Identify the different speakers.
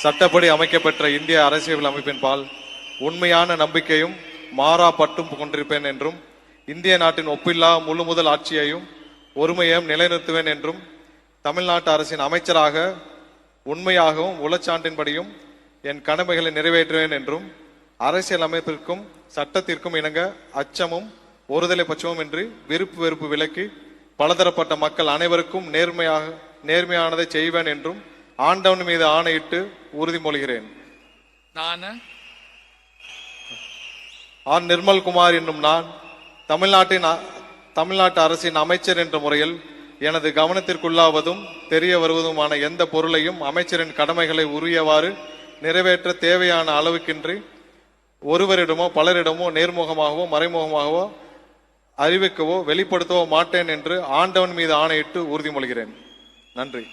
Speaker 1: சட்டப்படி அமைக்கப்பெற்ற இந்திய அரசியல் அமைப்பின் பால் உண்மையான நம்பிக்கையும் மாறா பட்டும் கொண்டிருப்பேன் என்றும் இந்திய நாட்டின் ஒப்பில்லா முழு முதல் ஆட்சியையும் ஒருமையையும் நிலைநிறுத்துவேன் என்றும் தமிழ்நாட்டு அரசின் அமைச்சராக உண்மையாகவும் உளச்சான்றின்படியும் என் கடமைகளை நிறைவேற்றுவேன் என்றும் அரசியல் அமைப்பிற்கும் சட்டத்திற்கும் இணங்க அச்சமும் ஒருதலை பட்சமும் இன்றி விருப்பு வெறுப்பு விலக்கி பலதரப்பட்ட மக்கள் அனைவருக்கும் நேர்மையானதை செய்வேன் என்றும் ஆண்டவன் மீது ஆணையிட்டு உறுதிமொழிகிறேன். நிர்மல்குமார் என்னும் நான் தமிழ்நாட்டு அரசின் அமைச்சர் என்ற முறையில் எனது கவனத்திற்குள்ளாவதும் தெரிய வருவதுமான எந்த பொருளையும் அமைச்சரின் கடமைகளை உரியவாறு நிறைவேற்ற தேவையான அளவுக்கின்றி ஒருவரிடமோ பலரிடமோ நேர்முகமாகவோ மறைமுகமாகவோ அறிவிக்கவோ வெளிப்படுத்தவோ மாட்டேன் என்று ஆண்டவன் மீது ஆணையிட்டு உறுதிமொழிகிறேன். நன்றி.